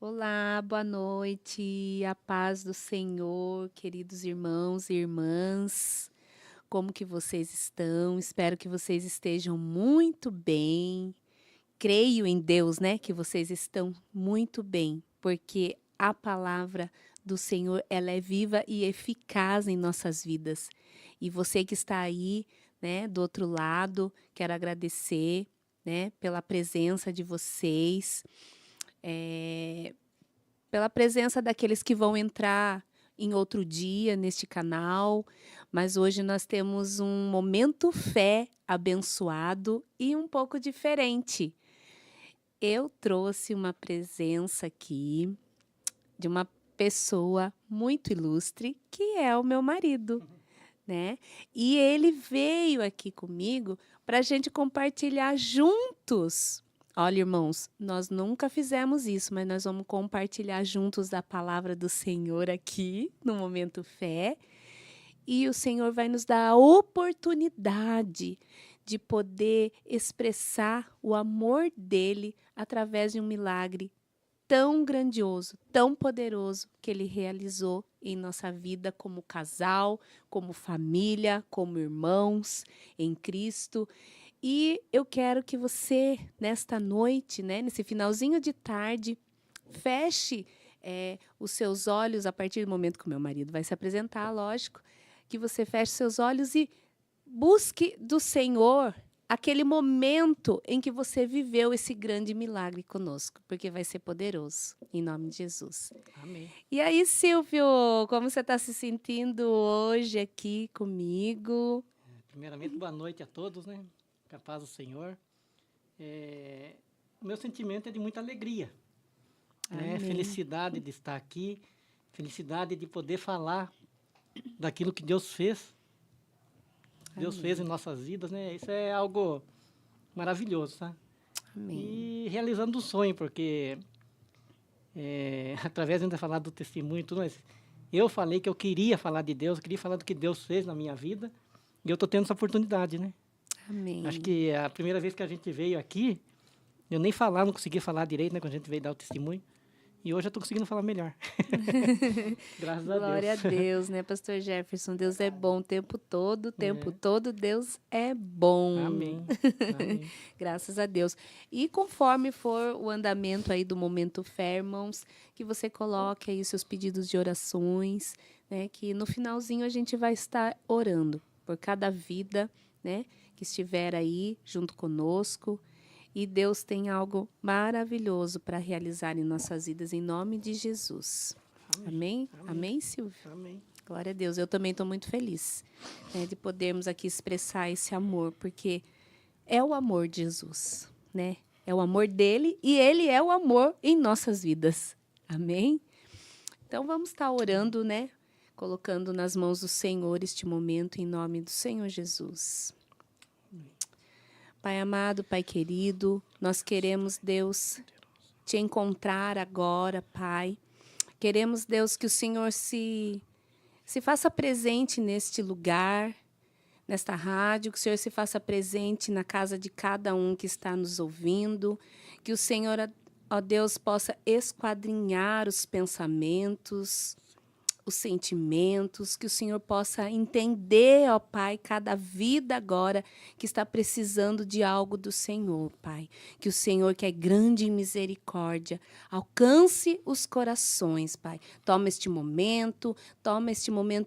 Olá, boa noite, a paz do Senhor, queridos irmãos e irmãs. Como que vocês estão? Espero que vocês estejam muito bem. Creio em Deus, né, que vocês estão muito bem, porque a palavra do Senhor, ela é viva e eficaz em nossas vidas. E você que está aí, né, do outro lado, quero agradecer, né, pela presença de vocês. Pela presença daqueles que vão entrar em outro dia neste canal, mas hoje nós temos um momento fé abençoado e um pouco diferente. Eu trouxe uma presença aqui de uma pessoa muito ilustre, que é o meu marido, né? E ele veio aqui comigo para a gente compartilhar juntos. Olha, irmãos, nós nunca fizemos isso, mas nós vamos compartilhar juntos da palavra do Senhor aqui no Momento Fé. E o Senhor vai nos dar a oportunidade de poder expressar o amor dele através de um milagre tão grandioso, tão poderoso que ele realizou em nossa vida como casal, como família, como irmãos em Cristo. E eu quero que você, nesta noite, né, nesse finalzinho de tarde, feche os seus olhos a partir do momento que o meu marido vai se apresentar, lógico, que você feche seus olhos e busque do Senhor aquele momento em que você viveu esse grande milagre conosco, porque vai ser poderoso, em nome de Jesus. Amém. E aí, Silvio, como você está se sentindo hoje aqui comigo? Primeiramente, boa noite a todos, né? Com a paz do Senhor. O meu sentimento é de muita alegria, né? Amém. Felicidade de estar aqui, felicidade de poder falar daquilo que Deus fez. Deus fez em Amém. nossas vidas, né? Isso é algo maravilhoso, tá? Amém. E realizando um sonho, porque através de ainda falar do testemunho e tudo, mas eu falei que eu queria falar de Deus, eu queria falar do que Deus fez na minha vida, e eu estou tendo essa oportunidade, né? Acho Amém. que a primeira vez que a gente veio aqui, eu nem falar, não conseguia falar direito, né, quando a gente veio dar o testemunho. E hoje eu estou conseguindo falar melhor. Graças a Deus. Glória a Deus, né, Pastor Jefferson? Deus é bom o tempo É. todo Deus é bom. Amém. Amém. Graças a Deus. E conforme for o andamento aí do momento fé, irmãos, que você coloque aí os seus pedidos de orações, né, que no finalzinho a gente vai estar orando por cada vida, né, que estiver aí junto conosco. E Deus tem algo maravilhoso para realizar em nossas vidas, em nome de Jesus. Amém. Amém? Amém. Amém, Silvio? Amém. Glória a Deus. Eu também estou muito feliz, né, de podermos aqui expressar esse amor, porque é o amor de Jesus, né? É o amor dele e ele é o amor em nossas vidas. Amém? Então vamos estar orando, né? Colocando nas mãos do Senhor este momento em nome do Senhor Jesus. Pai amado, Pai querido, nós queremos, Deus, te encontrar agora, Pai. Queremos, Deus, que o Senhor se faça presente neste lugar, nesta rádio, que o Senhor se faça presente na casa de cada um que está nos ouvindo, que o Senhor, ó Deus, possa esquadrinhar os pensamentos, os sentimentos, que o Senhor possa entender, ó Pai, cada vida agora que está precisando de algo do Senhor, Pai. Que o Senhor, que é grande em misericórdia, alcance os corações, Pai. Toma este momento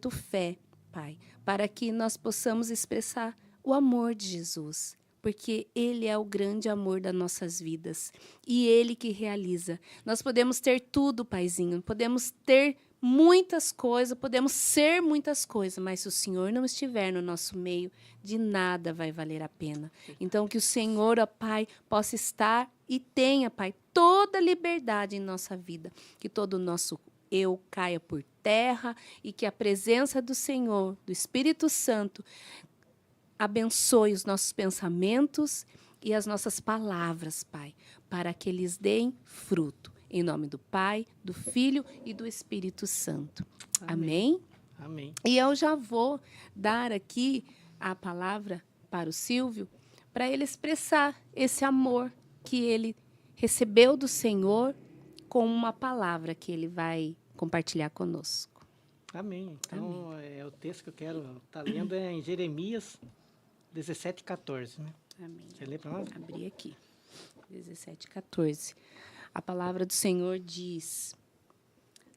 fé, Pai, para que nós possamos expressar o amor de Jesus. Porque Ele é o grande amor das nossas vidas. E Ele que realiza. Nós podemos ter tudo, Paizinho. Podemos ter muitas coisas, podemos ser muitas coisas, mas se o Senhor não estiver no nosso meio, de nada vai valer a pena. Então, que o Senhor, ó Pai, possa estar e tenha, Pai, toda a liberdade em nossa vida. Que todo o nosso eu caia por terra e que a presença do Senhor, do Espírito Santo, abençoe os nossos pensamentos e as nossas palavras, Pai, para que eles deem fruto. Em nome do Pai, do Filho e do Espírito Santo. Amém. Amém? Amém. E eu já vou dar aqui a palavra para o Silvio, para ele expressar esse amor que ele recebeu do Senhor com uma palavra que ele vai compartilhar conosco. Amém. Então, o texto que eu quero estar lendo é em Jeremias 17:14, né? Amém. Você lê para nós? Abri aqui. 17:14. A palavra do Senhor diz,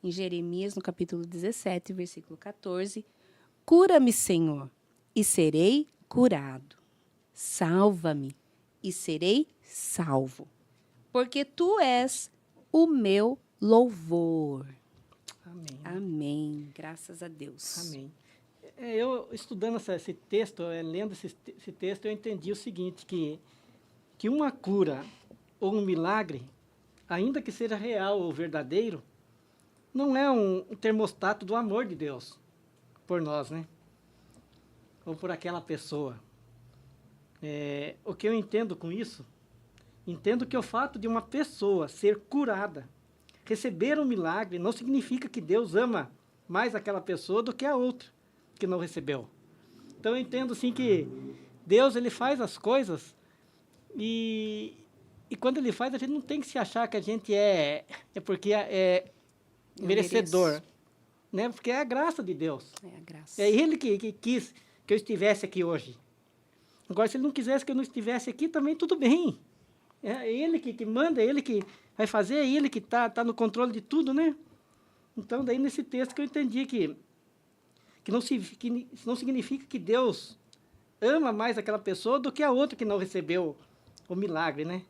em Jeremias, no capítulo 17, versículo 14, cura-me, Senhor, e serei curado. Salva-me, e serei salvo, porque tu és o meu louvor. Amém. Amém. Graças a Deus. Amém. Eu, estudando esse texto, lendo esse texto, eu entendi o seguinte, que uma cura ou um milagre, ainda que seja real ou verdadeiro, não é um termostato do amor de Deus por nós, né? Ou por aquela pessoa. O que eu entendo com isso? Entendo que o fato de uma pessoa ser curada, receber um milagre, não significa que Deus ama mais aquela pessoa do que a outra que não recebeu. Então eu entendo assim que Deus ele faz as coisas e quando ele faz a gente não tem que se achar que a gente é porque é merecedor, mereço. né? Porque é a graça de Deus. É a graça. É Ele que quis que eu estivesse aqui hoje. Agora, se Ele não quisesse que eu não estivesse aqui, também tudo bem. É Ele que manda, é Ele que vai fazer, é Ele que tá no controle de tudo, né? Então, daí nesse texto que eu entendi que não significa que Deus ama mais aquela pessoa do que a outra que não recebeu o milagre, né?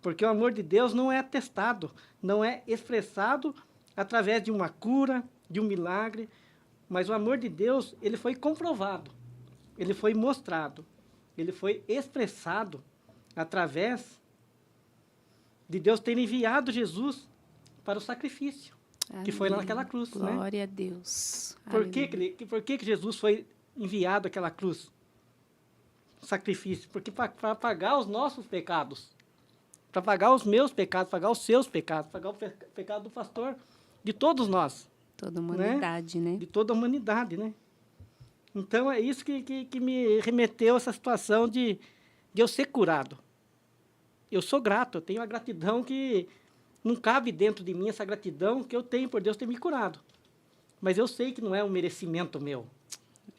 Porque o amor de Deus não é atestado, não é expressado através de uma cura, de um milagre, mas o amor de Deus, ele foi comprovado, ele foi mostrado, ele foi expressado através de Deus ter enviado Jesus para o sacrifício, que foi lá naquela cruz, né? Glória a Deus. Por que Jesus foi enviado àquela cruz? Sacrifício, porque para pagar os nossos pecados, para pagar os meus pecados, pagar os seus pecados, pagar o pecado do pastor, de todos nós. Toda a humanidade, né? De toda a humanidade, né? Então, é isso que me remeteu a essa situação de eu ser curado. Eu sou grato, eu tenho a gratidão que não cabe dentro de mim, essa gratidão que eu tenho por Deus ter me curado. Mas eu sei que não é um merecimento meu.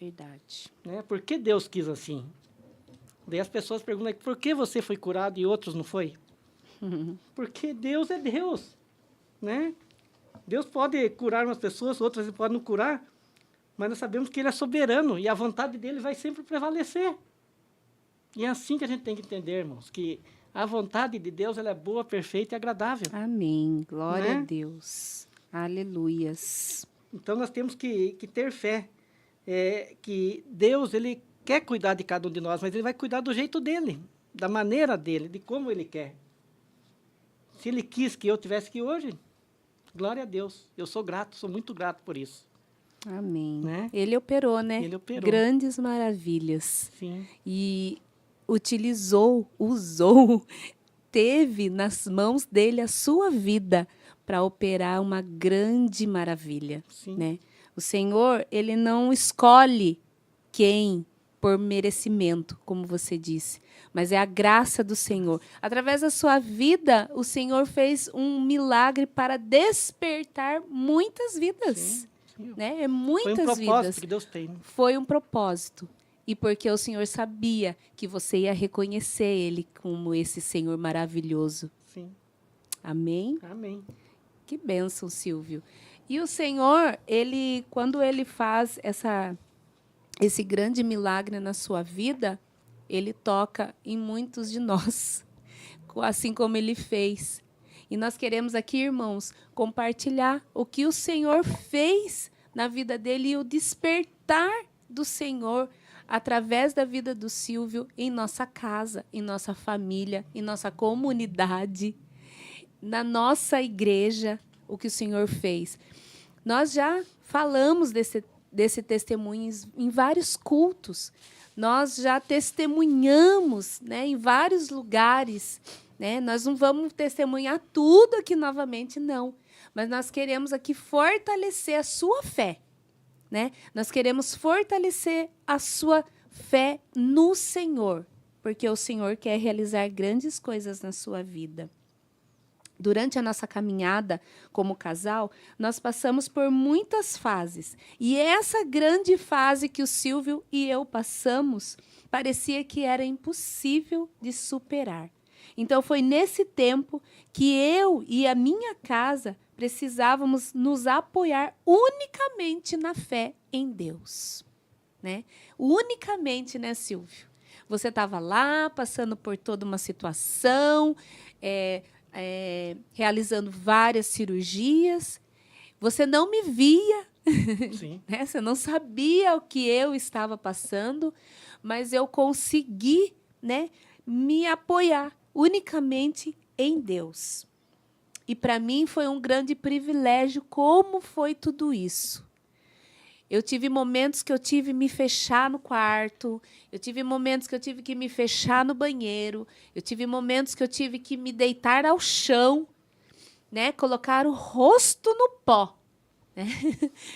Verdade. Né? Por que Deus quis assim? Daí as pessoas perguntam, por que você foi curado e outros não foi? Porque Deus é Deus, né? Deus pode curar umas pessoas, outras ele pode não curar, mas nós sabemos que Ele é soberano e a vontade dEle vai sempre prevalecer. E é assim que a gente tem que entender, irmãos, que a vontade de Deus ela é boa, perfeita e agradável. Amém. Glória Né? a Deus. Aleluias. Então nós temos que ter fé, que Deus ele quer cuidar de cada um de nós, mas Ele vai cuidar do jeito dEle, da maneira dEle, de como Ele quer. Se Ele quis que eu estivesse aqui hoje, glória a Deus. Eu sou grato, sou muito grato por isso. Amém. Né? Ele operou, né? Ele operou. Grandes maravilhas. Sim. E usou, teve nas mãos dele a sua vida para operar uma grande maravilha. Sim. Né? O Senhor, ele não escolhe quem por merecimento, como você disse, mas é a graça do Senhor. Através da sua vida, o Senhor fez um milagre para despertar muitas vidas. Sim. Sim. Né? Muitas Foi um propósito vidas. que Deus tem. Né? Foi um propósito. E porque o Senhor sabia que você ia reconhecer Ele como esse Senhor maravilhoso. Sim. Amém? Amém. Que bênção, Silvio. E o Senhor, quando Ele faz esse grande milagre na sua vida, Ele toca em muitos de nós, assim como Ele fez. E nós queremos aqui, irmãos, compartilhar o que o Senhor fez na vida dele e o despertar do Senhor através da vida do Silvio em nossa casa, em nossa família, em nossa comunidade, na nossa igreja, o que o Senhor fez. Nós já falamos desse testemunho em vários cultos. Nós já testemunhamos, né, em vários lugares. Né? Nós não vamos testemunhar tudo aqui novamente, não. Mas nós queremos aqui fortalecer a sua fé. Né? Nós queremos fortalecer a sua fé no Senhor, porque o Senhor quer realizar grandes coisas na sua vida. Durante a nossa caminhada como casal, nós passamos por muitas fases. E essa grande fase que o Silvio e eu passamos, parecia que era impossível de superar. Então, foi nesse tempo que eu e a minha casa precisávamos nos apoiar unicamente na fé em Deus. Né? Unicamente, né, Silvio? Você estava lá, passando por toda uma situação, realizando várias cirurgias. Você não me via, Sim. né? Você não sabia o que eu estava passando, mas eu consegui, né, me apoiar unicamente em Deus. E para mim foi um grande privilégio. Como foi tudo isso? Eu tive momentos que eu tive que me fechar no quarto, eu tive momentos que eu tive que me fechar no banheiro, eu tive momentos que eu tive que me deitar ao chão, né? Colocar o rosto no pó, né?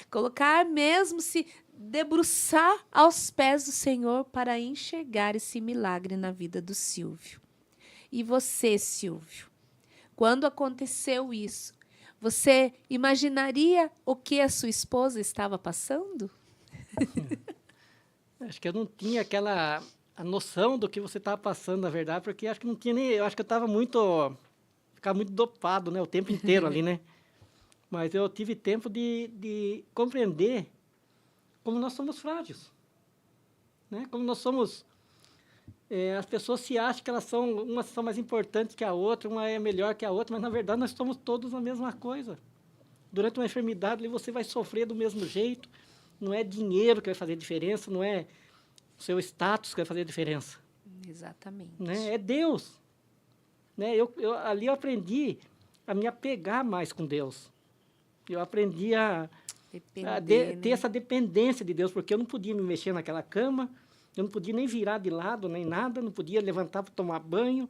Colocar mesmo, se debruçar aos pés do Senhor para enxergar esse milagre na vida do Silvio. E você, Silvio, quando aconteceu isso, você imaginaria o que a sua esposa estava passando? Acho que eu não tinha a noção do que você estava passando, na verdade, porque acho que não tinha nem, eu acho que eu estava ficava muito dopado, né, o tempo inteiro ali, né? Mas eu tive tempo de compreender como nós somos frágeis, né? Como nós somos, as pessoas se acham que umas são mais importantes que a outra, uma é melhor que a outra, mas na verdade nós somos todos a mesma coisa. Durante uma enfermidade ali, você vai sofrer do mesmo jeito. Não é dinheiro que vai fazer diferença, não é o seu status que vai fazer diferença. Exatamente. Né? É Deus. Né? Ali eu aprendi a me apegar mais com Deus. Eu aprendi a ter essa dependência de Deus, porque eu não podia me mexer naquela cama, eu não podia nem virar de lado, nem nada, não podia levantar para tomar banho,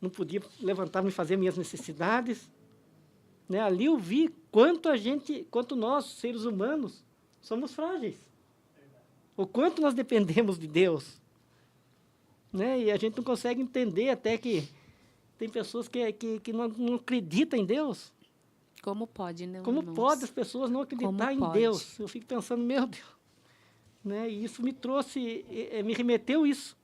não podia levantar para me fazer minhas necessidades. Né? Ali eu vi quanto nós, seres humanos, somos frágeis. O quanto nós dependemos de Deus. Né? E a gente não consegue entender até que tem pessoas que não acreditam em Deus. Como pode, né, Como irmãos? pode as pessoas não acreditar em Deus? Eu fico pensando, meu Deus. Né? E isso me trouxe, me remeteu isso.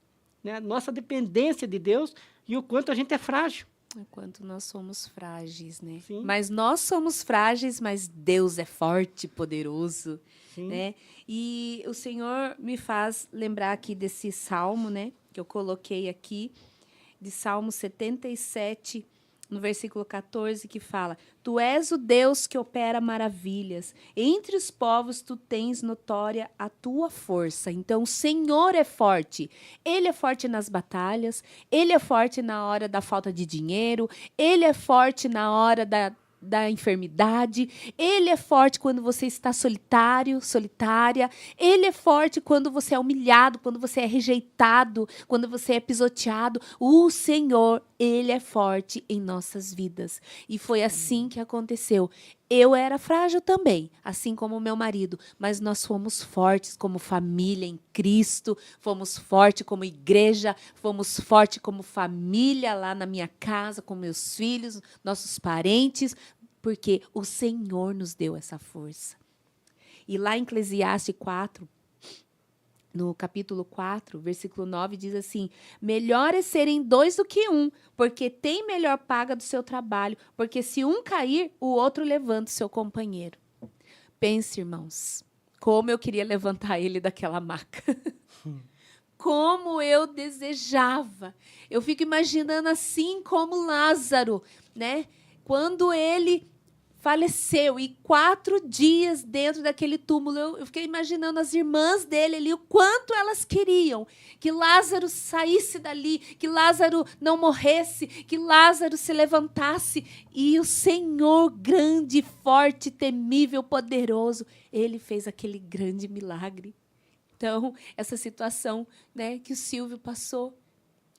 Né? Nossa dependência de Deus e o quanto a gente é frágil. O quanto nós somos frágeis, né? Sim. Mas nós somos frágeis, mas Deus é forte, poderoso. Sim. Né? E o Senhor me faz lembrar aqui desse salmo, né? Que eu coloquei aqui, de Salmo 77, no versículo 14, que fala: Tu és o Deus que opera maravilhas. Entre os povos tu tens notória a tua força. Então o Senhor é forte. Ele é forte nas batalhas, ele é forte na hora da falta de dinheiro, ele é forte na hora da enfermidade, ele é forte quando você está solitário, solitária, ele é forte quando você é humilhado, quando você é rejeitado, quando você é pisoteado. O Senhor, ele é forte em nossas vidas. E foi assim que aconteceu. Eu era frágil também, assim como o meu marido, mas nós fomos fortes como família em Cristo, fomos fortes como igreja, fomos fortes como família lá na minha casa, com meus filhos, nossos parentes, porque o Senhor nos deu essa força. E lá em Eclesiastes 4, no capítulo 4, versículo 9, diz assim: melhor é serem dois do que um, porque tem melhor paga do seu trabalho, porque se um cair, o outro levanta o seu companheiro. Pense, irmãos, como eu queria levantar ele daquela maca. Como eu desejava. Eu fico imaginando assim como Lázaro, né? Quando ele faleceu e 4 dias dentro daquele túmulo, eu fiquei imaginando as irmãs dele ali, o quanto elas queriam que Lázaro saísse dali, que Lázaro não morresse, que Lázaro se levantasse. E o Senhor, grande, forte, temível, poderoso, ele fez aquele grande milagre. Então, essa situação, né, que o Silvio passou,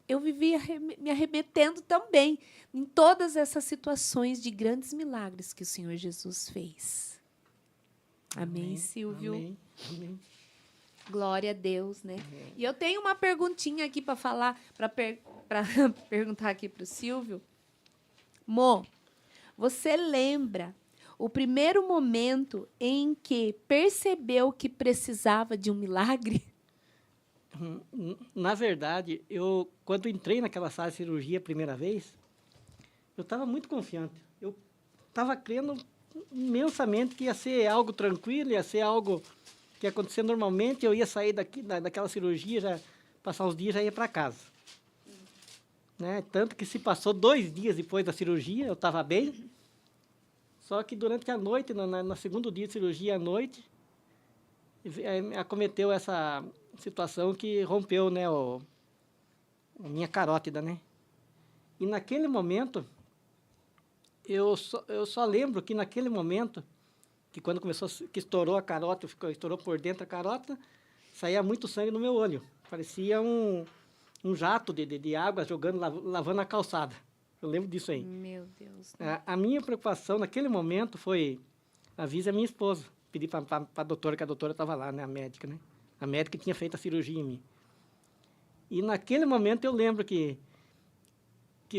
eu vivia me arremetendo também em todas essas situações de grandes milagres que o Senhor Jesus fez. Amém, Silvio? Amém. Amém. Glória a Deus, né? E eu tenho uma perguntinha aqui para falar, para perguntar aqui para o Silvio. Mo, Você lembra o primeiro momento em que percebeu que precisava de um milagre? Na verdade, eu quando entrei naquela sala de cirurgia a primeira vez, eu estava muito confiante. Eu estava crendo imensamente que ia ser algo tranquilo, ia ser algo que ia acontecer normalmente. Eu ia sair daquela cirurgia, já passar uns dias, já ia para casa. Né? Tanto que se passou 2 dias depois da cirurgia, eu estava bem. Só que durante a noite, no segundo dia de cirurgia à noite, acometeu essa situação que rompeu, né, a minha carótida, né? E naquele momento, eu só lembro que naquele momento, que quando começou, que estourou a carótida, estourou por dentro a carótida, saía muito sangue no meu olho. Parecia um jato de água jogando, lavando a calçada. Eu lembro disso aí. Meu Deus. A minha preocupação naquele momento foi avisar a minha esposa. Pedi para a doutora, que a doutora estava lá, né, a médica, né? A médica tinha feito a cirurgia em mim. E naquele momento eu lembro que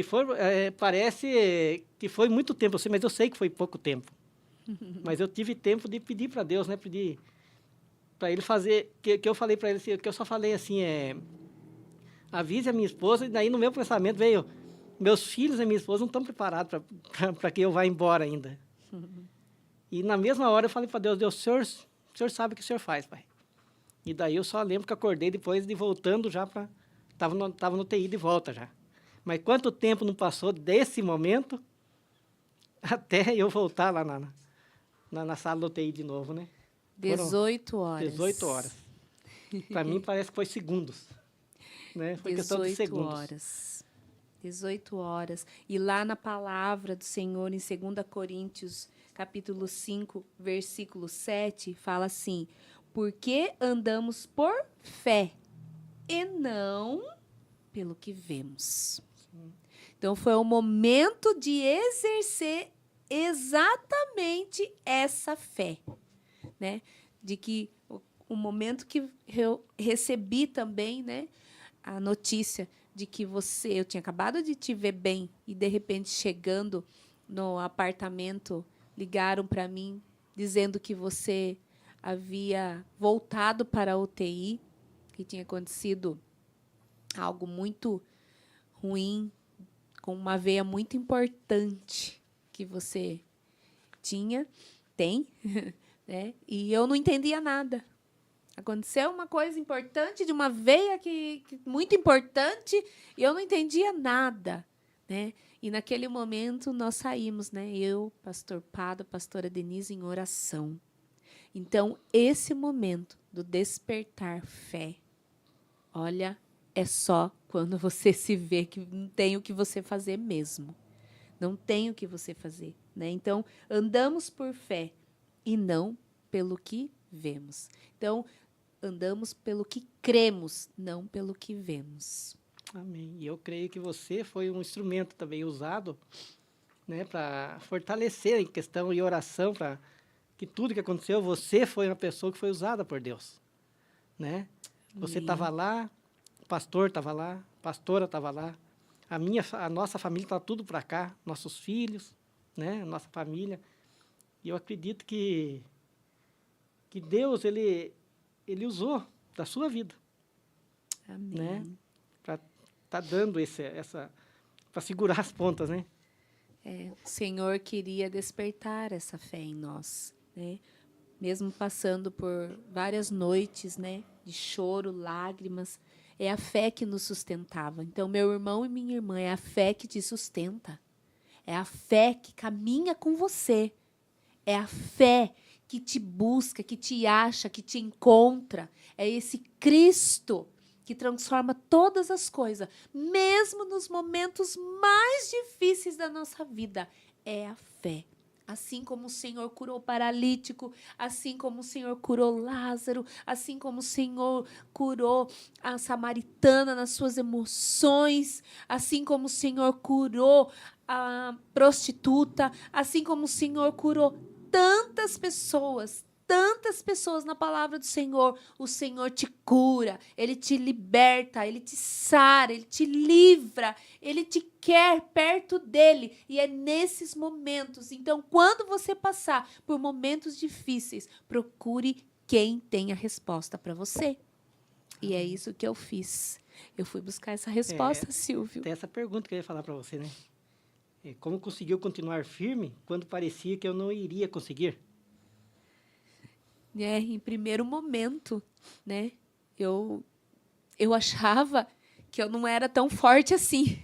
foi, parece que foi muito tempo, mas eu sei que foi pouco tempo. Mas eu tive tempo de pedir para Deus, né? Pedir para Ele fazer, que eu falei para Ele, que eu só falei assim, avise a minha esposa, e daí no meu pensamento veio, meus filhos e minha esposa não estão preparados para que eu vá embora ainda. E na mesma hora eu falei para Deus, o senhor sabe o que o senhor faz, pai. E daí eu só lembro que acordei depois de voltando já para... Estava no TI de volta já. Mas quanto tempo não passou desse momento até eu voltar lá na sala do TI de novo, né? 18 horas. 18 horas. Para mim parece que foi segundos. Né? Foi questão de segundos. 18 horas. 18 horas. E lá na palavra do Senhor, em 2 Coríntios, capítulo 5, versículo 7, fala assim: porque andamos por fé e não pelo que vemos. Sim. Então, foi o momento de exercer exatamente essa fé, né? De que o momento que eu recebi também, né, a notícia de que eu tinha acabado de te ver bem e, de repente, chegando no apartamento, ligaram para mim dizendo que você havia voltado para a UTI, que tinha acontecido algo muito ruim, com uma veia muito importante que você tem, né? E eu não entendia nada. Aconteceu uma coisa importante de uma veia que muito importante e eu não entendia nada, né? E naquele momento nós saímos, né? Eu, pastor Pado, pastora Denise, em oração. Então, esse momento do despertar fé, olha, é só quando você se vê que não tem o que você fazer mesmo. Não tem o que você fazer, né? Então, andamos por fé e não pelo que vemos. Então, andamos pelo que cremos, não pelo que vemos. Amém. E eu creio que você foi um instrumento também usado, né, para fortalecer em questão de oração, para que tudo que aconteceu, você foi uma pessoa que foi usada por Deus, né? Você estava lá, o pastor estava lá, a pastora estava lá, a nossa família está tudo para cá, nossos filhos, né, nossa família. E eu acredito que Deus ele usou da sua vida, Amém. né, para estar dando para segurar as pontas, né? O Senhor queria despertar essa fé em nós, né? Mesmo passando por várias noites, né, de choro, lágrimas, é a fé que nos sustentava. Então, meu irmão e minha irmã, é a fé que te sustenta. É a fé que caminha com você. É a fé que te busca, que te acha, que te encontra. É esse Cristo que transforma todas as coisas, mesmo nos momentos mais difíceis da nossa vida. É a fé. Assim como o Senhor curou o paralítico, assim como o Senhor curou Lázaro, assim como o Senhor curou a samaritana nas suas emoções, assim como o Senhor curou a prostituta, assim como o Senhor curou tantas pessoas, tantas pessoas na palavra do Senhor. O Senhor te cura, Ele te liberta, Ele te sara, Ele te livra, Ele te quer perto dEle. E é nesses momentos. Então, quando você passar por momentos difíceis, procure quem tem a resposta para você. E é isso que eu fiz. Eu fui buscar essa resposta, Silvio. Tem essa pergunta que eu ia falar para você, né? Como conseguiu continuar firme quando parecia que eu não iria conseguir? Em primeiro momento, né? Eu achava que eu não era tão forte assim.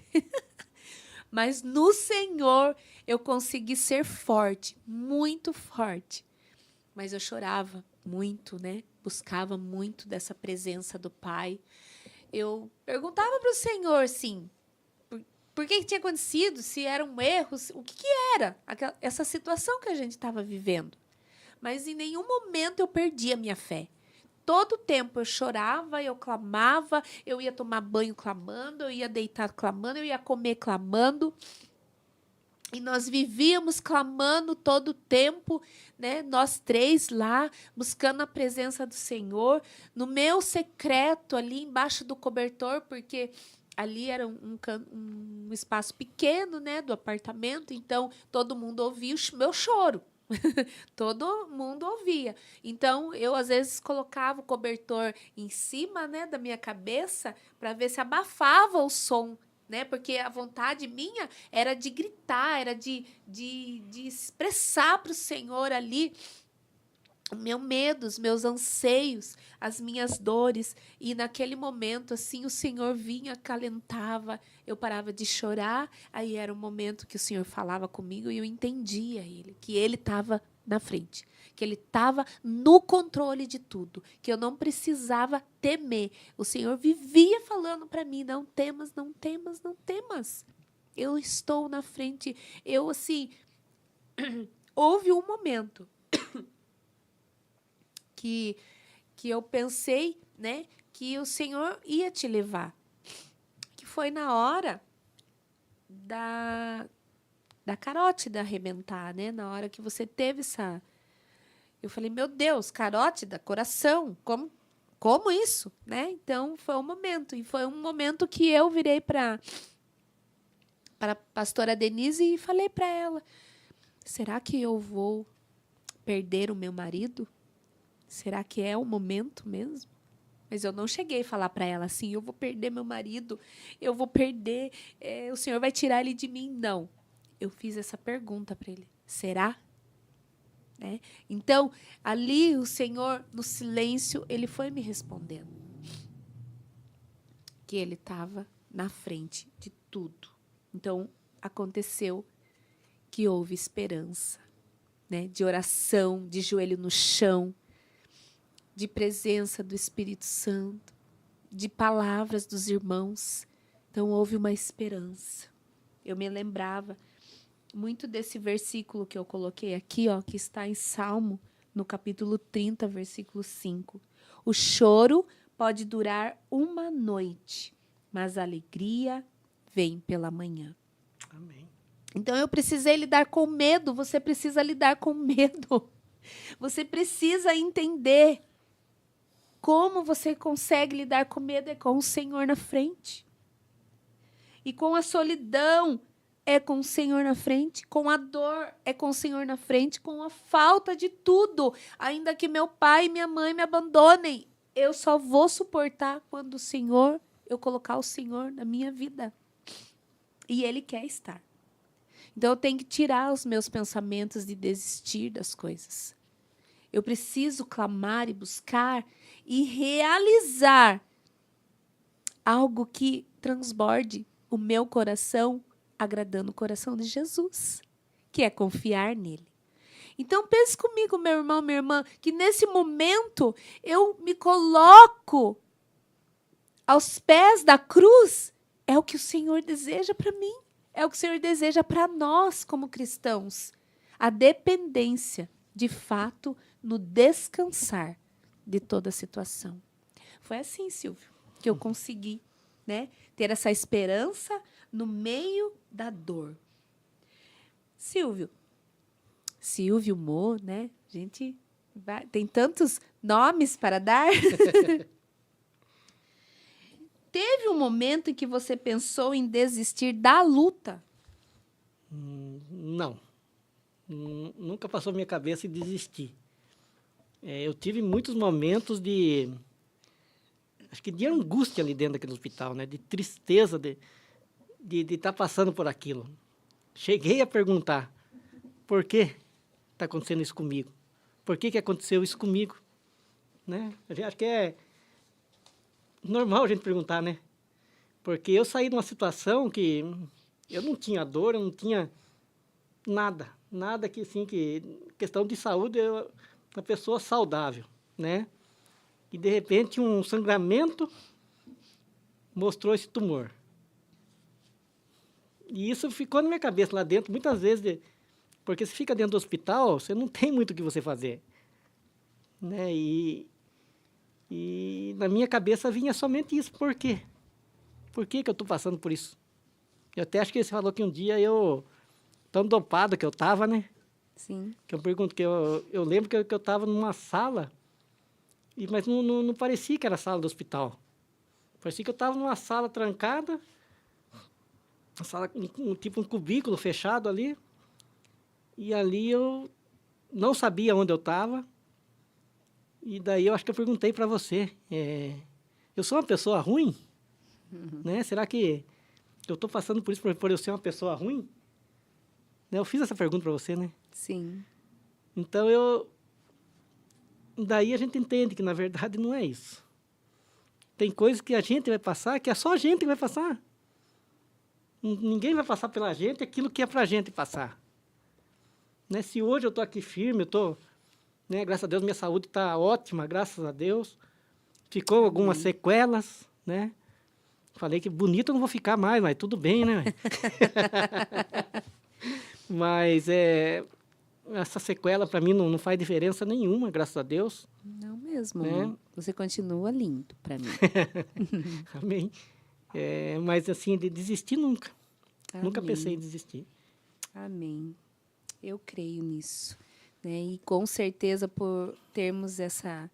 Mas no Senhor eu consegui ser forte, muito forte. Mas eu chorava muito, né? Buscava muito dessa presença do Pai. Eu perguntava para o Senhor, assim, por que tinha acontecido, se era um erro, o que era essa situação que a gente estava vivendo. Mas em nenhum momento eu perdi a minha fé. Todo tempo eu chorava, eu clamava, eu ia tomar banho clamando, eu ia deitar clamando, eu ia comer clamando. E nós vivíamos clamando todo o tempo, né? Nós três lá, buscando a presença do Senhor, no meu secreto ali embaixo do cobertor, porque ali era um espaço pequeno, né, do apartamento, então todo mundo ouvia o meu choro. Todo mundo ouvia. Então, eu às vezes colocava o cobertor em cima, né, da minha cabeça para ver se abafava o som, né? Porque a vontade minha era de gritar, era de expressar para o Senhor ali o meu medo, os meus anseios, as minhas dores. E naquele momento, assim, o Senhor vinha, acalentava, eu parava de chorar. Aí era um momento que o Senhor falava comigo e eu entendia Ele, que Ele estava na frente, que Ele estava no controle de tudo, que eu não precisava temer. O Senhor vivia falando para mim, não temas, não temas, não temas. Eu estou na frente. Eu, assim, houve um momento que eu pensei, né, que o Senhor ia te levar. Que foi na hora da carótida arrebentar, né? Na hora que você teve essa... Eu falei, meu Deus, carótida, coração, como isso, né? Então, foi um momento. E foi um momento que eu virei para a pastora Denise e falei para ela, será que eu vou perder o meu marido? Será que é o momento mesmo? Mas eu não cheguei a falar para ela assim, eu vou perder meu marido, eu vou perder, o Senhor vai tirar ele de mim. Não. Eu fiz essa pergunta para ele. Será? Né? Então, ali o Senhor, no silêncio, ele foi me respondendo. Que ele estava na frente de tudo. Então, aconteceu que houve esperança, né? De oração, de joelho no chão, de presença do Espírito Santo, de palavras dos irmãos. Então, houve uma esperança. Eu me lembrava muito desse versículo que eu coloquei aqui, ó, que está em Salmo, no capítulo 30, versículo 5. O choro pode durar uma noite, mas a alegria vem pela manhã. Amém. Então, eu precisei lidar com medo, você precisa lidar com medo. Você precisa entender como você consegue lidar com medo é com o Senhor na frente. E com a solidão é com o Senhor na frente. Com a dor é com o Senhor na frente. Com a falta de tudo. Ainda que meu pai e minha mãe me abandonem, eu só vou suportar quando eu colocar o Senhor na minha vida. E Ele quer estar. Então eu tenho que tirar os meus pensamentos de desistir das coisas. Eu preciso clamar e buscar e realizar algo que transborde o meu coração, agradando o coração de Jesus, que é confiar nele. Então pense comigo, meu irmão, minha irmã, que nesse momento eu me coloco aos pés da cruz. É o que o Senhor deseja para mim. É o que o Senhor deseja para nós como cristãos. A dependência, de fato, no descansar de toda a situação. Foi assim, Silvio, que eu consegui, né, ter essa esperança no meio da dor. Silvio Mo, né? A gente Tem tantos nomes para dar. Teve um momento em que você pensou em desistir da luta? Não. Nunca passou minha cabeça em desistir. Eu tive muitos momentos acho que de angústia ali dentro daquele hospital, né? De tristeza de estar passando por aquilo. Cheguei a perguntar, por que está acontecendo isso comigo? Por que aconteceu isso comigo? Né? Acho que é normal a gente perguntar, né? Porque eu saí de uma situação que eu não tinha dor, eu não tinha nada que, assim, questão de saúde, uma pessoa saudável, né? E, de repente, um sangramento mostrou esse tumor. E isso ficou na minha cabeça lá dentro, muitas vezes, porque se fica dentro do hospital, você não tem muito o que você fazer. Né? E na minha cabeça vinha somente isso. Por quê? Por que eu estou passando por isso? Eu até acho que você falou que um dia tão dopado que eu estava, né? Sim. Que eu pergunto, que eu lembro que eu estava numa sala, mas não parecia que era a sala do hospital. Parecia que eu estava numa sala trancada, uma sala, tipo um cubículo fechado ali, e ali eu não sabia onde eu estava, e daí eu acho que eu perguntei para você, eu sou uma pessoa ruim? Né? Será que eu estou passando por isso por eu ser uma pessoa ruim? Eu fiz essa pergunta para você, né? Sim. Então, daí a gente entende que, na verdade, não é isso. Tem coisas que a gente vai passar, que é só a gente que vai passar. Ninguém vai passar pela gente aquilo que é para a gente passar. Né? Se hoje eu estou aqui firme, né, graças a Deus, minha saúde está ótima, graças a Deus. Ficou algumas sequelas, né? Falei que bonito eu não vou ficar mais, mas tudo bem, né? Mas essa sequela para mim não faz diferença nenhuma, graças a Deus. Não mesmo. Né? Você continua lindo para mim. Amém. Mas assim, de desistir nunca. Amém. Nunca pensei em desistir. Amém. Eu creio nisso. Né? E com certeza por termos essa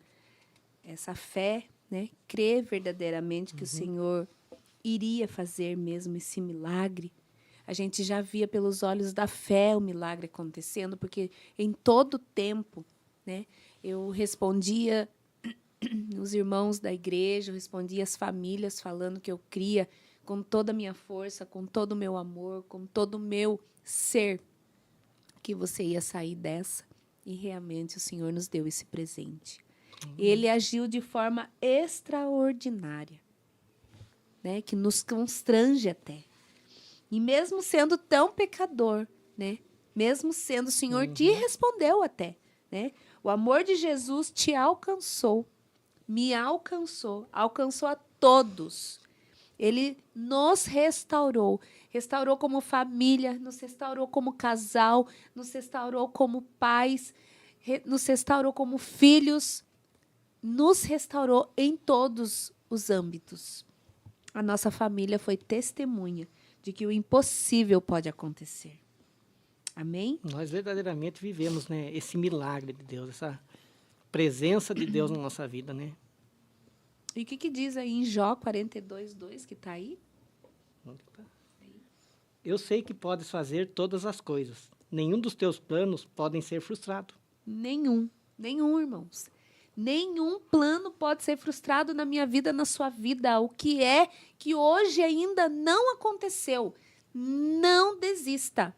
fé, né? Crer verdadeiramente que o Senhor iria fazer mesmo esse milagre. A gente já via pelos olhos da fé o milagre acontecendo, porque em todo tempo, né, eu respondia os irmãos da igreja, eu respondia as famílias falando que eu cria com toda a minha força, com todo o meu amor, com todo o meu ser, que você ia sair dessa. E realmente o Senhor nos deu esse presente. Ele agiu de forma extraordinária, né, que nos constrange até. E mesmo sendo tão pecador, né? Mesmo sendo, o Senhor te respondeu até, né? O amor de Jesus te alcançou, me alcançou, alcançou a todos. Ele nos restaurou como família, nos restaurou como casal, nos restaurou como pais, nos restaurou como filhos, nos restaurou em todos os âmbitos. A nossa família foi testemunha de que o impossível pode acontecer. Amém? Nós verdadeiramente vivemos, né, esse milagre de Deus, essa presença de Deus na nossa vida, né? E o que diz aí em Jó 42:2, que está aí? Eu sei que podes fazer todas as coisas. Nenhum dos teus planos podem ser frustrados. Nenhum, irmãos. Nenhum plano pode ser frustrado na minha vida, na sua vida. O que é que hoje ainda não aconteceu? Não desista.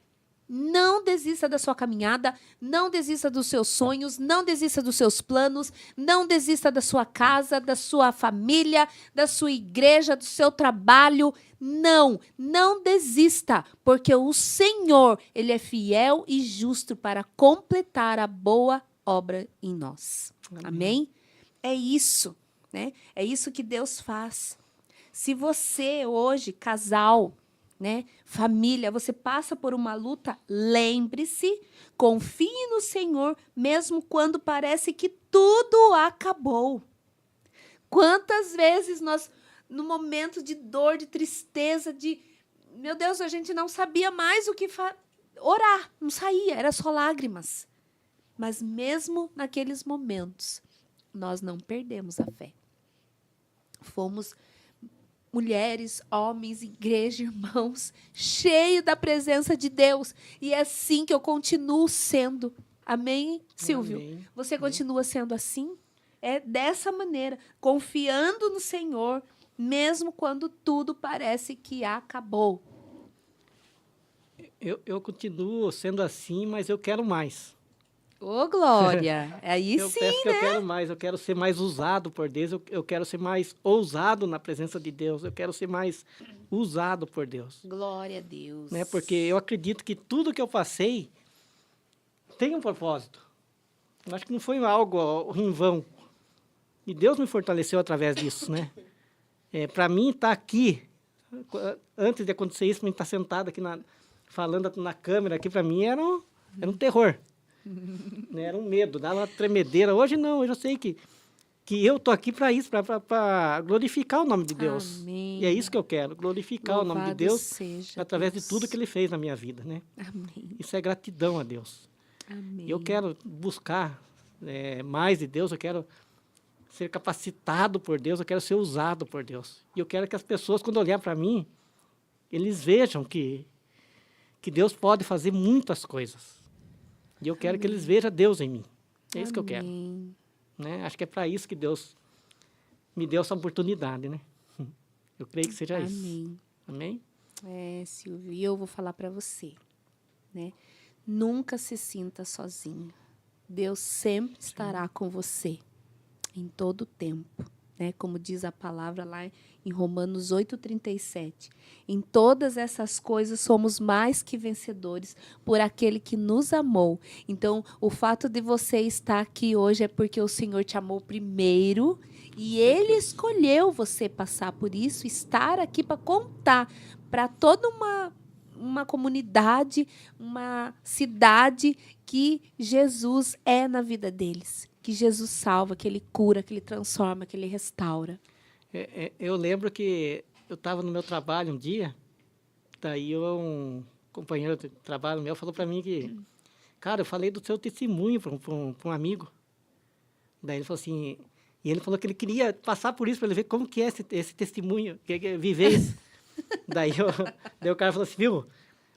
Não desista da sua caminhada, não desista dos seus sonhos, não desista dos seus planos, não desista da sua casa, da sua família, da sua igreja, do seu trabalho. Não desista, porque o Senhor, Ele é fiel e justo para completar a boa obra em nós. Amém? É isso, né? É isso que Deus faz. Se você hoje, casal, né, família, você passa por uma luta, lembre-se, confie no Senhor, mesmo quando parece que tudo acabou. Quantas vezes nós, no momento de dor, de tristeza, meu Deus, a gente não sabia mais o que orar, não saía, era só lágrimas. Mas mesmo naqueles momentos, nós não perdemos a fé. Fomos mulheres, homens, igreja, irmãos, cheios da presença de Deus. E é assim que eu continuo sendo. Amém, Silvio? Amém. Você continua sendo assim? É dessa maneira, confiando no Senhor, mesmo quando tudo parece que acabou. Eu continuo sendo assim, mas eu quero mais. Ô, Glória! Aí Eu sim, peço que né? eu quero mais, eu quero ser mais usado por Deus, eu quero ser mais ousado na presença de Deus, eu quero ser mais usado por Deus. Glória a Deus. Né? Porque eu acredito que tudo que eu passei tem um propósito. Eu acho que não foi algo em vão. E Deus me fortaleceu através disso, né? Para mim, estar aqui, antes de acontecer isso, para mim estar sentado aqui, falando na câmera, aqui para mim era um terror. Né? Era um medo, dava uma tremedeira. Hoje não, hoje eu sei que eu estou aqui para isso, para glorificar o nome de Deus. Amém. E é isso que eu quero, glorificar o nome de Louvado Deus seja através Deus. de tudo que Ele fez na minha vida, né? Amém. Isso é gratidão a Deus. Amém. Eu quero buscar mais de Deus, eu quero ser capacitado por Deus, eu quero ser usado por Deus. E eu quero que as pessoas, quando olhar para mim, eles vejam que Deus pode fazer muitas coisas. E eu quero que eles vejam Deus em mim. É isso que eu quero. Né? Acho que é para isso que Deus me deu essa oportunidade, né? Eu creio que seja isso. Amém? É, Silvio, e eu vou falar para você, né? Nunca se sinta sozinho. Deus sempre estará com você, em todo o tempo, né? Como diz a palavra lá em Romanos 8:37. Em todas essas coisas somos mais que vencedores por aquele que nos amou. Então, o fato de você estar aqui hoje é porque o Senhor te amou primeiro e Ele escolheu você passar por isso, estar aqui para contar para toda uma comunidade, uma cidade que Jesus é na vida deles. Que Jesus salva, que Ele cura, que Ele transforma, que Ele restaura. Eu lembro que eu estava no meu trabalho um dia, daí um companheiro de trabalho meu falou para mim que, cara, eu falei do seu testemunho para um amigo. Daí ele falou assim, e ele falou que ele queria passar por isso, para ele ver como que é esse testemunho, viver isso. daí o cara falou assim, viu,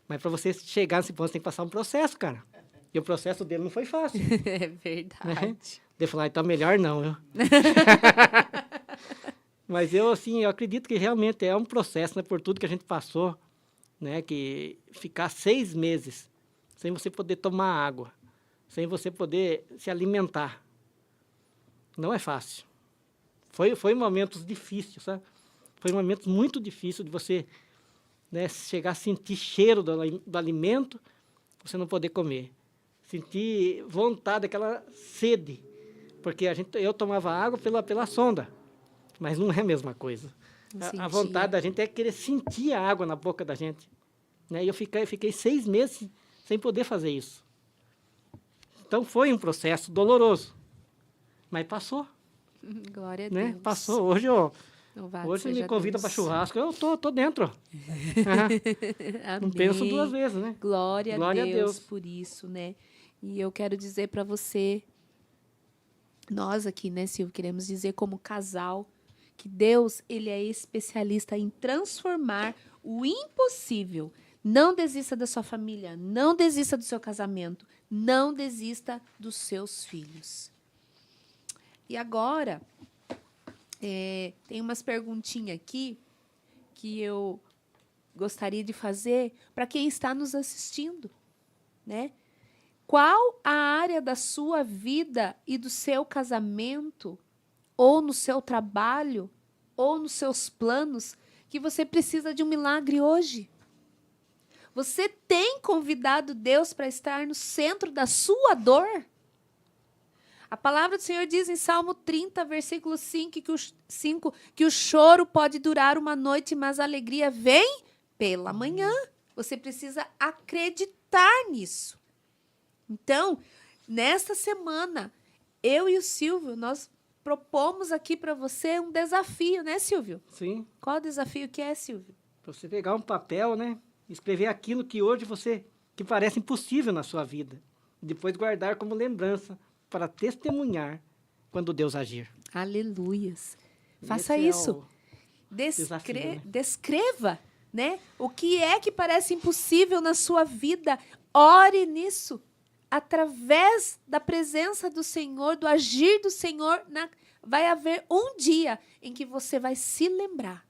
mas para você chegar nesse ponto, você tem que passar um processo, cara. E o processo dele não foi fácil. É verdade. Né? Ele falou, então melhor não, viu? Mas eu acredito que realmente é um processo, né, por tudo que a gente passou, né, que ficar 6 meses sem você poder tomar água, sem você poder se alimentar, não é fácil. Foi momentos difíceis, sabe? Foi momentos muito difíceis de você, né, chegar a sentir cheiro do alimento, você não poder comer. Sentir vontade, aquela sede, porque eu tomava água pela sonda, mas não é a mesma coisa. A vontade da gente é querer sentir a água na boca da gente. Né? E eu fiquei 6 meses sem poder fazer isso. Então, foi um processo doloroso, mas passou. Glória a né? Deus. Passou. Hoje você me convida para churrasco, eu tô dentro. Não penso 2 vezes, né? Glória a Deus por isso, né? E eu quero dizer para você, nós aqui, né, Silvio, queremos dizer como casal, que Deus, Ele é especialista em transformar o impossível. Não desista da sua família, não desista do seu casamento, não desista dos seus filhos. E agora, tem umas perguntinhas aqui que eu gostaria de fazer para quem está nos assistindo, né? Qual a área da sua vida e do seu casamento, ou no seu trabalho, ou nos seus planos, que você precisa de um milagre hoje? Você tem convidado Deus para estar no centro da sua dor? A palavra do Senhor diz em Salmo 30, versículo 5, que o choro pode durar uma noite, mas a alegria vem pela manhã. Você precisa acreditar nisso. Então, nesta semana, eu e o Silvio, nós propomos aqui para você um desafio, né, Silvio? Sim. Qual o desafio que é, Silvio? Para você pegar um papel, né? Escrever aquilo que hoje que parece impossível na sua vida. depois guardar como lembrança para testemunhar quando Deus agir. Aleluias. Faça Esse é isso. o desafio, né? Descreva, né? O que é que parece impossível na sua vida. Ore nisso. Através da presença do Senhor, do agir do Senhor, vai haver um dia em que você vai se lembrar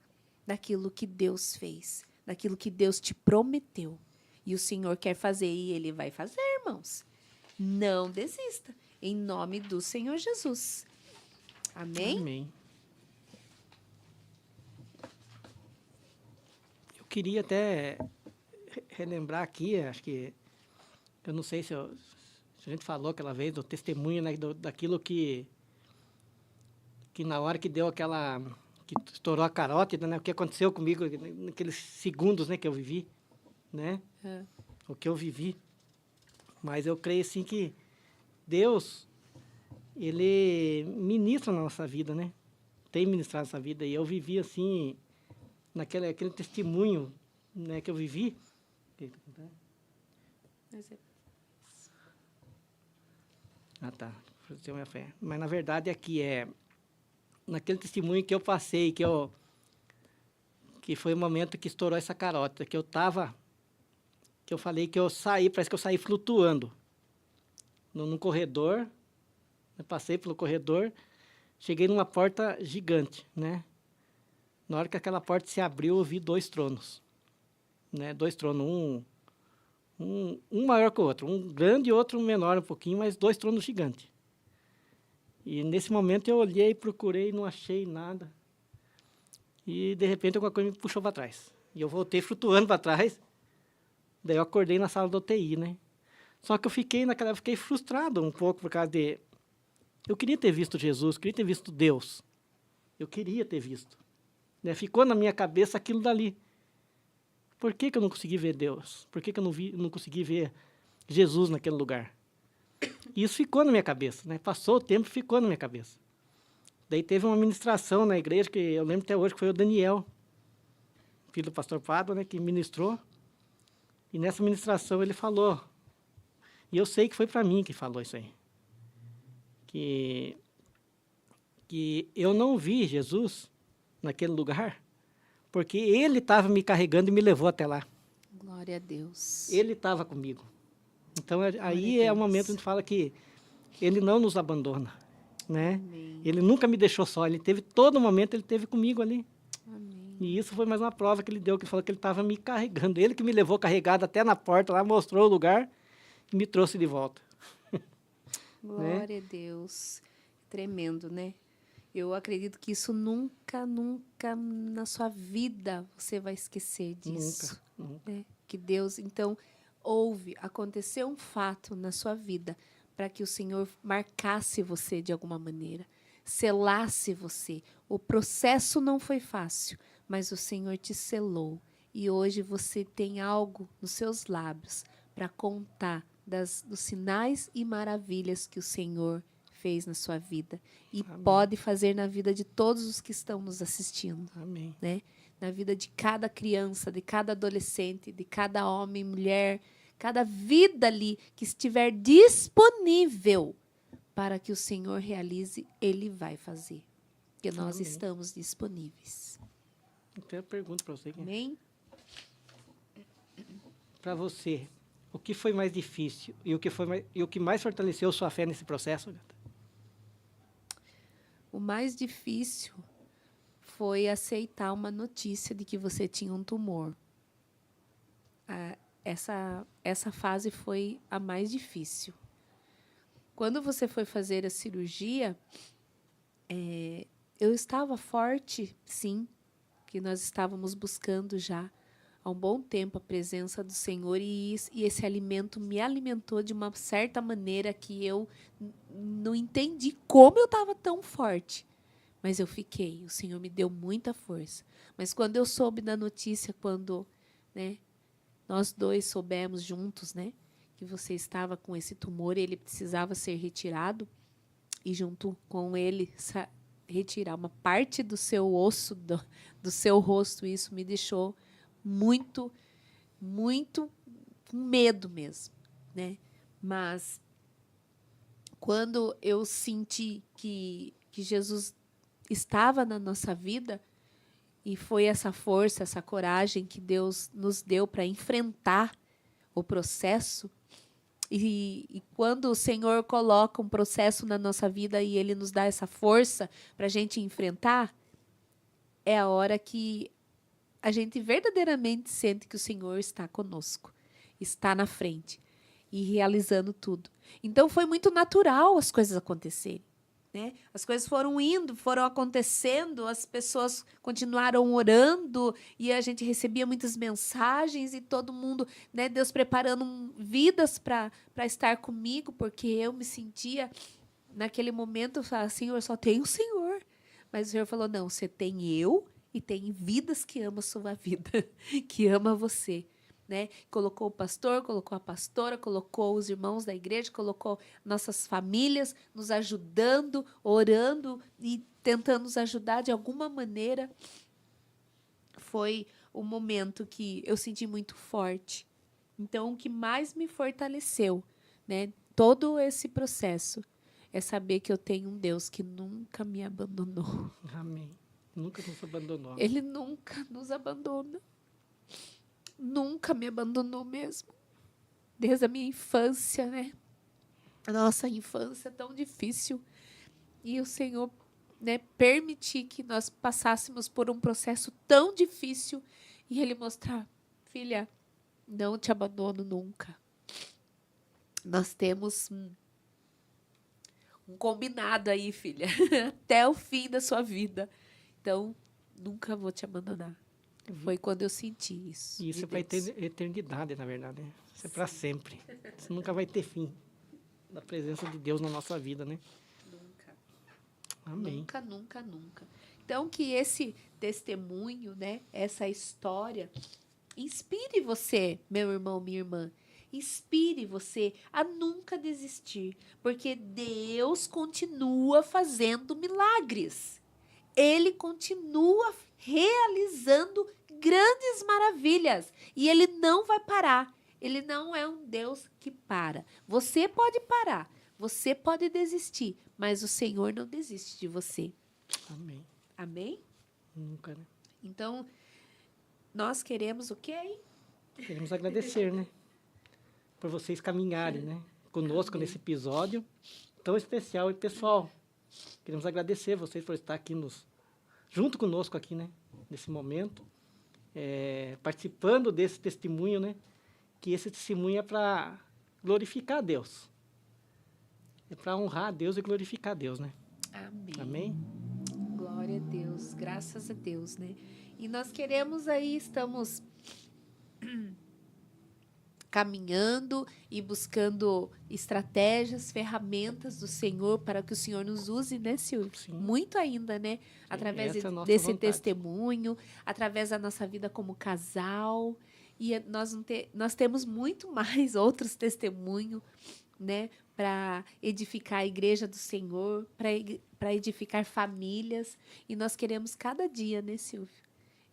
daquilo que Deus fez, daquilo que Deus te prometeu. E o Senhor quer fazer, e Ele vai fazer, irmãos. Não desista. Em nome do Senhor Jesus. Amém? Amém. Eu queria até relembrar aqui, acho que, eu não sei se a gente falou aquela vez do testemunho, né, daquilo que na hora que deu aquela, que estourou a carótida, né, o que aconteceu comigo naqueles segundos, né, que eu vivi, né, o que eu vivi. Mas eu creio, assim, que Deus, Ele ministra na nossa vida, né, tem ministrado essa vida, e eu vivi, assim, aquele testemunho, né, que eu vivi. Ah, tá. Ter minha fé. Mas, na verdade, aqui naquele testemunho que eu passei, que foi o momento que estourou essa carota, que eu falei que eu saí, parece que eu saí flutuando num corredor, eu passei pelo corredor, cheguei numa porta gigante, né? Na hora que aquela porta se abriu, eu vi 2 tronos, né? 2 tronos, um maior que o outro, um grande e outro menor um pouquinho, mas 2 tronos gigantes. E nesse momento eu olhei, procurei, não achei nada. E de repente alguma coisa me puxou para trás. E eu voltei flutuando para trás. Daí eu acordei na sala da UTI, né? Só que eu fiquei frustrado um pouco por causa de... Eu queria ter visto Jesus, queria ter visto Deus. Eu queria ter visto. Né? Ficou na minha cabeça aquilo dali. Por que eu não consegui ver Deus? Por que eu não consegui ver Jesus naquele lugar? E isso ficou na minha cabeça, né? Passou o tempo e ficou na minha cabeça. Daí teve uma ministração na igreja, que eu lembro até hoje, que foi o Daniel, filho do pastor Pádua, né, que ministrou. E nessa ministração ele falou, e eu sei que foi para mim que falou isso aí, que eu não vi Jesus naquele lugar, porque ele estava me carregando e me levou até lá. Glória a Deus. Ele estava comigo. Então, aí é o momento que a gente fala que Ele não nos abandona, né? Amém. Ele nunca me deixou só, Ele teve todo momento, Ele teve comigo ali. Amém. E isso foi mais uma prova que Ele deu, que Ele falou que Ele estava me carregando. Ele que me levou carregado até na porta lá, mostrou o lugar e me trouxe de volta. Glória a Deus. Tremendo, né? Eu acredito que isso nunca na sua vida você vai esquecer disso. Nunca. Né? Que Deus, então, aconteceu um fato na sua vida para que o Senhor marcasse você de alguma maneira, selasse você. O processo não foi fácil, mas o Senhor te selou. E hoje você tem algo nos seus lábios para contar dos sinais e maravilhas que o Senhor fez na sua vida. E Amém. pode fazer na vida de todos os que estão nos assistindo. Amém. Né? Na vida de cada criança, de cada adolescente, de cada homem, mulher, cada vida ali que estiver disponível para que o Senhor realize, Ele vai fazer. Porque nós Amém. estamos disponíveis. Então eu pergunto para você. Amém? Para você, o que foi mais difícil e o que mais fortaleceu sua fé nesse processo? O mais difícil foi aceitar uma notícia de que você tinha um tumor. Essa fase foi a mais difícil. Quando você foi fazer a cirurgia, eu estava forte, sim, que nós estávamos buscando já há um bom tempo a presença do Senhor e esse alimento me alimentou de uma certa maneira que eu não entendi como eu estava tão forte. Mas eu fiquei, o Senhor me deu muita força. Mas quando eu soube da notícia, né, nós dois soubemos juntos, né, que você estava com esse tumor e ele precisava ser retirado, e junto com ele retirar uma parte do seu osso, do seu rosto, isso me deixou muito, muito com medo mesmo, né? Mas quando eu senti que Jesus estava na nossa vida, e foi essa força, essa coragem que Deus nos deu para enfrentar o processo. E quando o Senhor coloca um processo na nossa vida e Ele nos dá essa força para a gente enfrentar, é a hora que a gente verdadeiramente sente que o Senhor está conosco, está na frente e realizando tudo. Então foi muito natural as coisas acontecerem, né? As coisas foram indo, foram acontecendo, as pessoas continuaram orando e a gente recebia muitas mensagens e todo mundo, né, Deus preparando vidas para estar comigo, porque eu me sentia naquele momento, eu falava, Senhor, só tem o Senhor. Mas o Senhor falou, não, você tem eu e tem vidas que amam a sua vida, que ama você. Né? Colocou o pastor, colocou a pastora, colocou os irmãos da igreja, colocou nossas famílias nos ajudando, orando e tentando nos ajudar de alguma maneira. Foi o momento que eu senti muito forte. Então, o que mais me fortaleceu, né, todo esse processo, é saber que eu tenho um Deus que nunca me abandonou. Amém. Nunca nos abandonou. Ele nunca nos abandona. Nunca me abandonou mesmo. Desde a minha infância, né? A nossa infância é tão difícil. E o Senhor, né, permitir que nós passássemos por um processo tão difícil e Ele mostrar, filha, não te abandono nunca. Nós temos um combinado aí, filha, até o fim da sua vida. Então, nunca vou te abandonar. Foi quando eu senti isso. E isso vai ter eternidade, na verdade. Né? Isso é para sempre. Isso nunca vai ter fim. Da presença de Deus na nossa vida, né? Nunca. Amém. Nunca, nunca, nunca. Então, que esse testemunho, né, essa história, inspire você, meu irmão, minha irmã. Inspire você a nunca desistir, porque Deus continua fazendo milagres. Ele continua realizando grandes maravilhas e Ele não vai parar. Ele não é um Deus que para. Você pode parar, você pode desistir, mas o Senhor não desiste de você. Amém. Amém? Nunca, né? Então, nós queremos o quê? Queremos agradecer, né? Por vocês caminharem, né? Conosco nesse episódio tão especial. E, pessoal, queremos agradecer vocês por estar aqui junto conosco aqui, né? Nesse momento. Participando desse testemunho, né? Que esse testemunho é para glorificar a Deus. É para honrar a Deus e glorificar a Deus, né? Amém. Amém? Glória a Deus, graças a Deus, né? E nós queremos aí, estamos caminhando e buscando estratégias, ferramentas do Senhor para que o Senhor nos use, né, Silvio? Sim. Muito ainda, né? Através essa é a nossa desse vontade. testemunho, através da nossa vida como casal. E nós temos muito mais outros testemunhos, né? Para edificar a igreja do Senhor, para edificar famílias. E nós queremos cada dia, né, Silvio?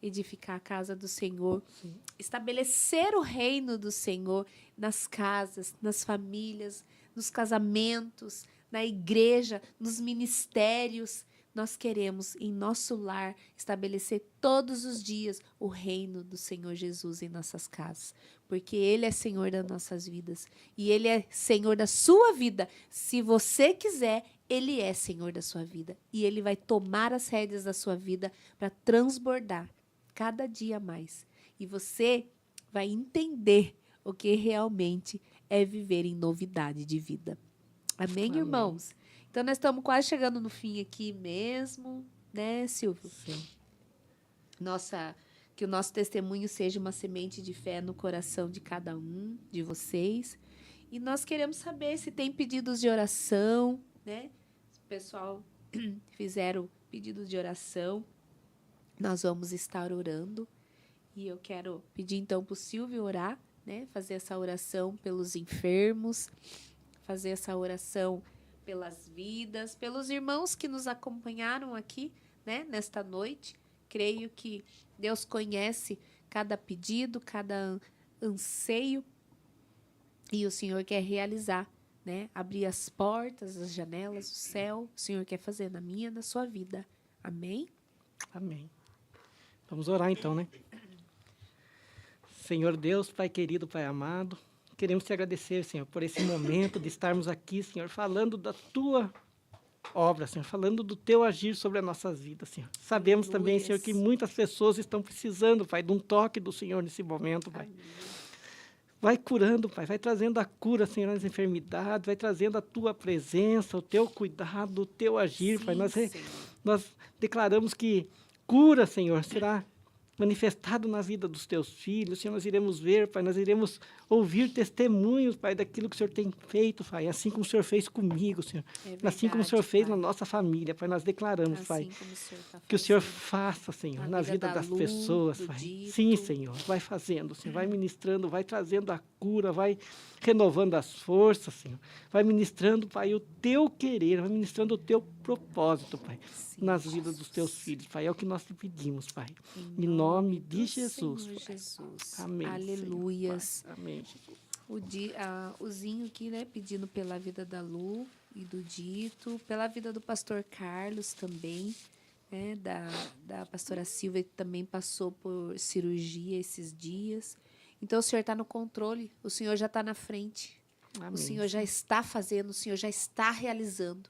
Edificar a casa do Senhor, Sim. Estabelecer o reino do Senhor nas casas, nas famílias, nos casamentos, na igreja, nos ministérios. Nós queremos, em nosso lar, estabelecer todos os dias o reino do Senhor Jesus em nossas casas, porque Ele é Senhor das nossas vidas e Ele é Senhor da sua vida. Se você quiser, Ele é Senhor da sua vida e Ele vai tomar as rédeas da sua vida para transbordar cada dia mais. E você vai entender o que realmente é viver em novidade de vida. Amém, Amém. irmãos? Então, nós estamos quase chegando no fim aqui mesmo, né, Silvio? Sim. Que o nosso testemunho seja uma semente de fé no coração de cada um de vocês. E nós queremos saber se tem pedidos de oração, né? Se o pessoal fizeram pedidos de oração, nós vamos estar orando. E eu quero pedir, então, para o Silvio orar, né? Fazer essa oração pelos enfermos, fazer essa oração pelas vidas, pelos irmãos que nos acompanharam aqui, né? Nesta noite. Creio que Deus conhece cada pedido, cada anseio, e o Senhor quer realizar né? Abrir as portas, as janelas, o céu. O Senhor quer fazer na minha, na sua vida. Amém? Amém. Vamos orar então, né? Senhor Deus, Pai querido, Pai amado, queremos te agradecer, Senhor, por esse momento de estarmos aqui, Senhor, falando da tua obra, Senhor, falando do teu agir sobre as nossas vidas, Senhor. Sabemos também, Senhor, que Aleluias. muitas pessoas estão precisando, Pai, de um toque do Senhor nesse momento, Pai. Vai curando, Pai, vai trazendo a cura, Senhor, nas enfermidades, vai trazendo a tua presença, o teu cuidado, o teu agir, Pai. Sim, Senhor. Nós declaramos que cura, Senhor, será manifestado na vida dos teus filhos, Senhor, nós iremos ver, Pai, nós iremos ouvir testemunhos, Pai, daquilo que o Senhor tem feito, Pai, assim como o Senhor fez comigo, Senhor, assim como o Senhor fez na nossa família, Pai, nós declaramos, Pai, como o Senhor tá que o Senhor fazendo. faça, Senhor, Na na vida vida da das Lu, pessoas, do Pai. Dito. Sim, Senhor, vai fazendo, Senhor, vai ministrando, vai trazendo a cura, vai renovando as forças, Senhor, vai ministrando, Pai, o teu querer, vai ministrando o teu propósito, Pai, Sim, nas vidas Jesus. dos teus filhos, Pai, é o que nós te pedimos, Pai, Em em nome de do Jesus, Senhor Pai. Jesus. Amém, Aleluias. Senhor, Pai. Amém, Jesus. O Zinho aqui, né, pedindo pela vida da Lu e do Dito, pela vida do pastor Carlos também, né, da pastora Silvia, que também passou por cirurgia esses dias. Então, o Senhor está no controle, o Senhor já está na frente, Amém. o Senhor já está fazendo, o Senhor já está realizando.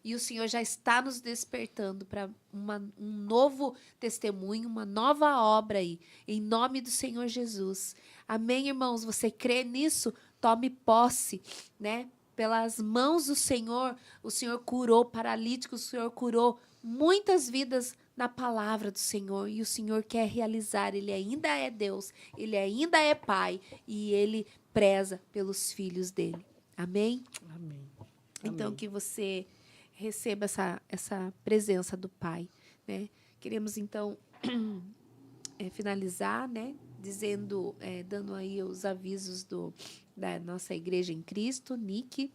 E o Senhor já está nos despertando para um novo testemunho, uma nova obra aí, em nome do Senhor Jesus. Amém, irmãos? Você crê nisso? Tome posse, né? Pelas mãos do Senhor, o Senhor curou paralíticos, o Senhor curou muitas vidas na palavra do Senhor. E o Senhor quer realizar, Ele ainda é Deus, Ele ainda é Pai e Ele preza pelos filhos dEle. Amém? Amém. Então, Amém. que você receba essa presença do Pai, né? Queremos, então, finalizar, né? Dizendo, dando aí os avisos da nossa Igreja em Cristo, NIC.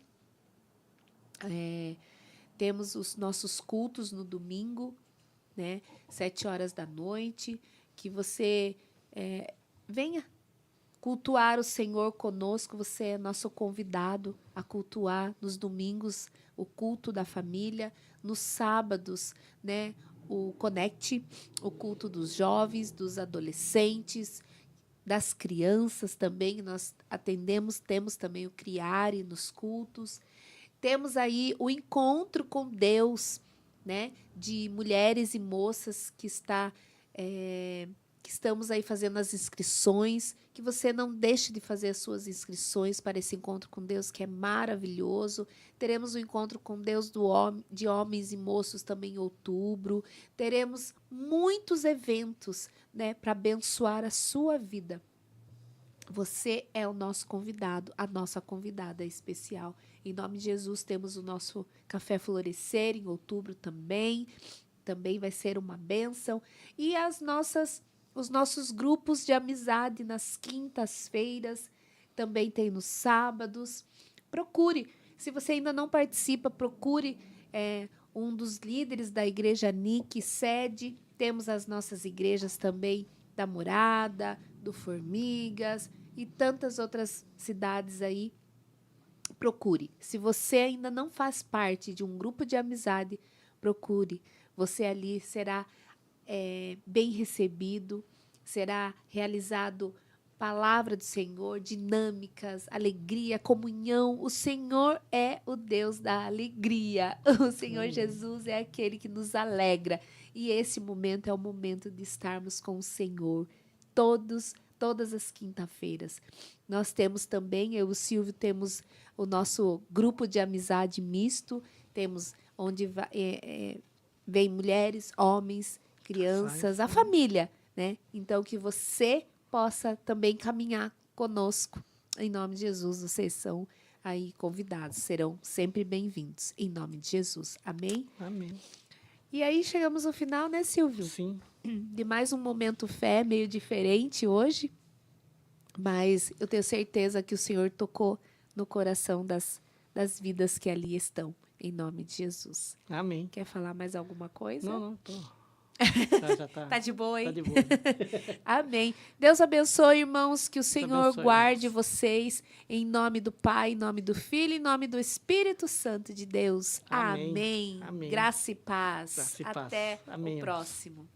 Temos os nossos cultos no domingo, né? 7 horas da noite. Que você venha cultuar o Senhor conosco. Você é nosso convidado a cultuar nos domingos o culto da família, nos sábados, né, o Connect, o culto dos jovens, dos adolescentes, das crianças também. Nós temos também o Criare nos cultos. Temos aí o encontro com Deus, né, de mulheres e moças que estamos aí fazendo as inscrições, que você não deixe de fazer as suas inscrições para esse encontro com Deus, que é maravilhoso. Teremos o encontro com Deus de homens e moços também em outubro. Teremos muitos eventos, né, para abençoar a sua vida. Você é o nosso convidado, a nossa convidada especial. Em nome de Jesus, temos o nosso Café Florescer em outubro também. Também vai ser uma bênção. E os nossos grupos de amizade nas quintas-feiras, também tem nos sábados. Procure, se você ainda não participa, procure um dos líderes da Igreja NIC, sede. Temos as nossas igrejas também da Morada, do Formigas e tantas outras cidades aí. Procure. Se você ainda não faz parte de um grupo de amizade, procure. Você ali será bem recebido, será realizado palavra do Senhor, dinâmicas, alegria, comunhão. O Senhor é o Deus da alegria. O Senhor Jesus é aquele que nos alegra. E esse momento é o momento de estarmos com o Senhor todas as quinta-feiras. Nós temos também, eu e o Silvio, temos o nosso grupo de amizade misto, temos onde vem mulheres, homens, crianças, a família, né? Então, que você possa também caminhar conosco. Em nome de Jesus, vocês são aí convidados, serão sempre bem-vindos. Em nome de Jesus. Amém? Amém. E aí chegamos ao final, né, Silvio? Sim. De mais um momento fé, meio diferente hoje, mas eu tenho certeza que o Senhor tocou no coração das vidas que ali estão, em nome de Jesus. Amém. Quer falar mais alguma coisa? Não, tô Já tá, Tá de boa, hein? tá de boa. Amém. Deus abençoe, irmãos, que o Senhor abençoe, guarde irmãos. vocês em nome do Pai, em nome do Filho, em nome do Espírito Santo de Deus. Amém. Amém. Amém. Graça e paz. Graça e paz. Até Amém, o irmãos. próximo.